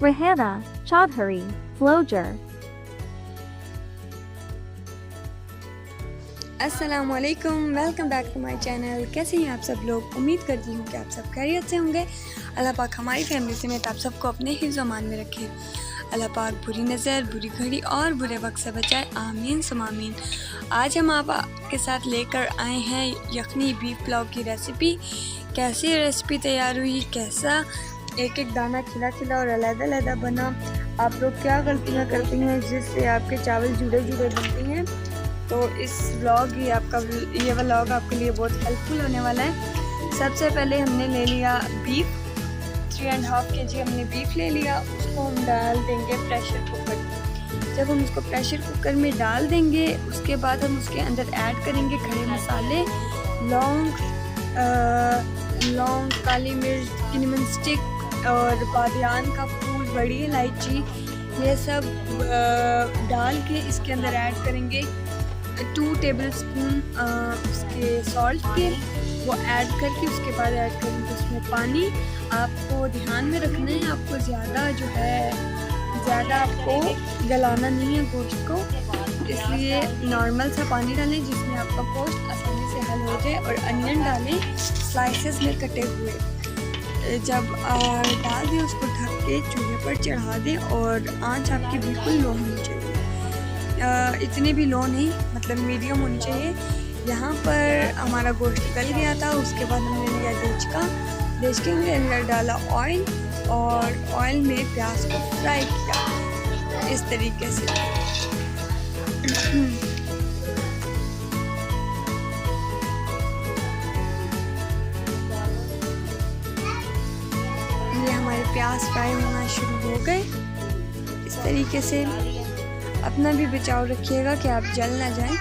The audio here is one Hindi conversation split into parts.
Rehanna Chaudhary, Floger. अस्सलामुअलैकुम, welcome back to my channel. कैसे हैं आप सब लोग? उम्मीद करती हूँ कि आप सब खैरियत से होंगे। अल्लाह पाक हमारी फैमिली समेत आप सबको अपने हिफ्ज़ अमान में रखे। अल्लाह पाक बुरी नज़र, बुरी घड़ी और बुरे वक्त से बचाए, आमीन सुम आमीन। आज हम आपके साथ लेकर आए हैं यखनी बीफ पुलाव की रेसिपी। कैसे रेसिपी तैयार हुई, कैसा एक एक दाना खिला खिला और अलग-अलग बना, आप लोग क्या गलतियाँ करती हैं जिससे आपके चावल जुड़े जुड़े बनते हैं, तो इस व्लॉग ये व्लॉग आपके लिए बहुत हेल्पफुल होने वाला है। सबसे पहले हमने ले लिया बीफ, 3.5 kg हमने बीफ ले लिया। उसको हम डाल देंगे प्रेशर कुकर। जब हम उसको प्रेशर कुकर में डाल देंगे उसके बाद हम उसके अंदर ऐड करेंगे खड़े मसाले, लौंग, काली मिर्च, cinnamon स्टिक और बादियान का फूल, बड़ी इलायची, ये सब डाल के इसके अंदर ऐड करेंगे 2 टेबलस्पून उसके सॉल्ट के, वो ऐड करके उसके बाद ऐड करेंगे उसमें पानी। आपको ध्यान में रखना है, आपको ज़्यादा आपको गलाना नहीं है गोश्त को, इसलिए नॉर्मल सा पानी डालें जिसमें आपका गोश्त आसानी से हल हो जाए। और अनियन डालें स्लाइसेस में कटे हुए। जब डाल दें उसको ढक के चूल्हे पर चढ़ा दें और आंच आपकी बिल्कुल लो होनी चाहिए, इतनी भी लो नहीं, मतलब मीडियम होनी चाहिए। यहाँ पर हमारा गोश्त गल गया था। उसके बाद हमने लिया देच के अंदर डाला ऑयल और ऑयल में प्याज को फ्राई किया इस तरीके से। ये हमारे प्याज फ्राई होना शुरू हो गए। इस तरीके से अपना भी बचाव रखिएगा कि आप जल ना जाएं।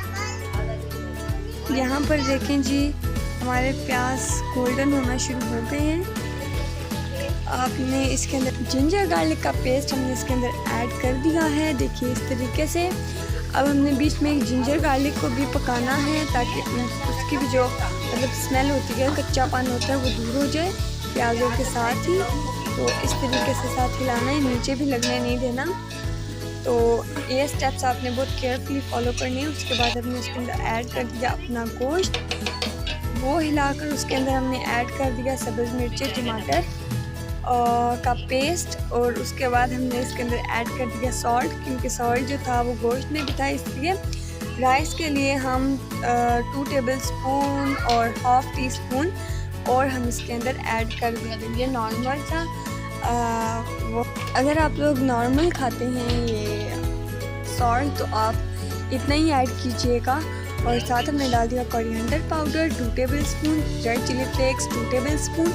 यहाँ पर देखें जी, हमारे प्याज गोल्डन होना शुरू हो गए हैं। आपने इसके अंदर जिंजर गार्लिक का पेस्ट हमने इसके अंदर ऐड कर दिया है, देखिए इस तरीके से। अब हमने बीच में जिंजर गार्लिक को भी पकाना है ताकि उसकी भी जो मतलब स्मेल होती है, कच्चापन होता है, वो दूर हो जाए प्याज़ों के साथ ही। तो इस तरीके से साथ हिलाना है, नीचे भी लगने नहीं देना। तो ये स्टेप्स आपने बहुत केयरफुली फॉलो करने हैं। उसके बाद हमने उसके अंदर ऐड कर दिया अपना गोश्त, वो हिलाकर उसके अंदर हमने ऐड कर दिया सब्ज़ मिर्ची, टमाटर का पेस्ट, और उसके बाद हमने इसके अंदर ऐड कर दिया सॉल्ट, क्योंकि सॉल्ट जो था वो गोश्त में भी था, इसलिए राइस के लिए हम 2 टेबलस्पून और 1/2 टीस्पून और हम इसके अंदर ऐड कर देंगे। नॉर्मल था वो, अगर आप लोग नॉर्मल खाते हैं ये सॉल्ट तो आप इतना ही ऐड कीजिएगा। और साथ हमने डाल दिया coriander powder 2 tablespoon, red chilli flakes 2 tablespoon,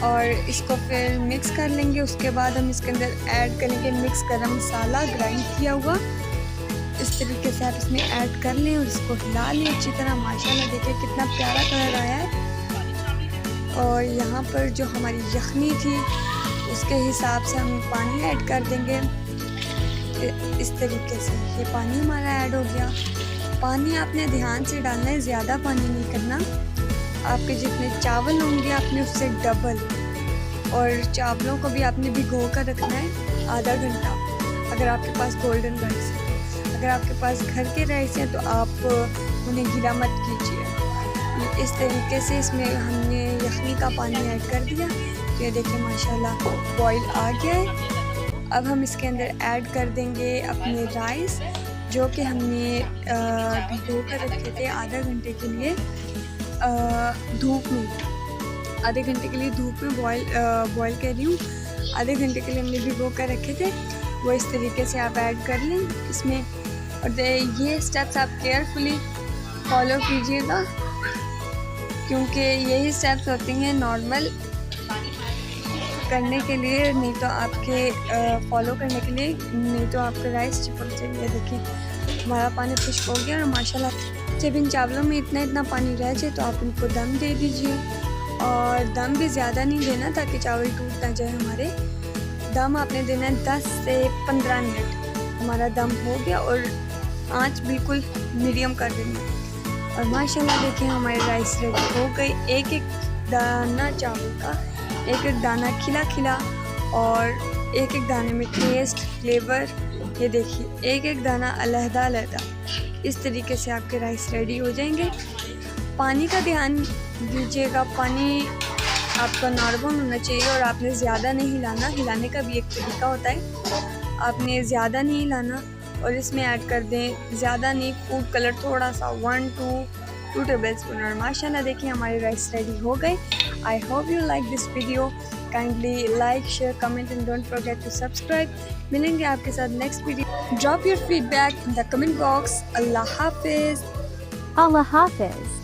और इसको फिर मिक्स कर लेंगे। उसके बाद हम इसके अंदर ऐड करेंगे मिक्स गरम मसाला ग्राइंड किया हुआ। इस तरीके से आप इसमें ऐड कर लें और इसको हिला लें अच्छी तरह। माशाल्लाह देखिए कितना प्यारा कलर आया है। और यहाँ पर जो हमारी यखनी थी उसके हिसाब से हम पानी ऐड कर देंगे इस तरीके से। ये पानी हमारा ऐड हो गया। पानी आपने ध्यान से डालना है, ज़्यादा पानी नहीं करना। आपके जितने चावल होंगे आपने उससे डबल, और चावलों को भी आपने भिगो कर रखना है आधा घंटा, अगर आपके पास गोल्डन राइस है। अगर आपके पास घर के राइस हैं तो आप उन्हें गीला मत कीजिए। इस तरीके से इसमें हमने यखनी का पानी ऐड कर दिया। ये देखिए माशाल्लाह बॉईल आ गया है। अब हम इसके अंदर ऐड कर देंगे अपने राइस जो कि हमने भिगो कर रखे थे आधा घंटे के लिए धूप में। आधे घंटे के लिए धूप में बॉईल कर रही हूँ, आधे घंटे के लिए हमने भिगो कर रखे थे। वो इस तरीके से आप ऐड कर लें इसमें। और ये स्टेप्स आप केयरफुली फॉलो कीजिएगा, क्योंकि यही स्टेप्स होती हैं नॉर्मल करने के लिए, नहीं तो आपके फॉलो करने के लिए, नहीं तो आपका राइस चिपक जाएगा। देखिए हमारा पानी खुश्क हो गया और माशाल्लाह जब इन चावलों में इतना पानी रह जाए तो आप इनको दम दे दीजिए। और दम भी ज़्यादा नहीं देना ताकि चावल टूट ना जाए हमारे। दम आपने देना है 10 से 15 मिनट। हमारा दम हो गया और आंच बिल्कुल मीडियम कर देनी। और माशाल्लाह देखिए हमारे राइस रेडी हो गई। एक एक दाना चावल का, एक एक दाना खिला खिला और एक एक दाने में टेस्ट, फ्लेवर, ये देखिए एक एक दाना अलहदा अलहदा। इस तरीके से आपके राइस रेडी हो जाएंगे। पानी का ध्यान दीजिएगा, पानी आपका नॉर्मल होना चाहिए और आपने ज़्यादा नहीं हिलाना। हिलाने का भी एक तरीका होता है, आपने ज़्यादा नहीं हिलाना। और इसमें ऐड कर दें, ज़्यादा नहीं, फूड कलर थोड़ा सा, 1-2 टेबल स्पून। और माशाल्लाह देखिए हमारे राइस रेडी हो गए। I hope you like this video. Kindly like, share, comment and don't forget to subscribe. मिलेंगे आपके साथ next video. Drop your feedback in the comment box. अल्लाह हाफिज़। Allah Hafiz.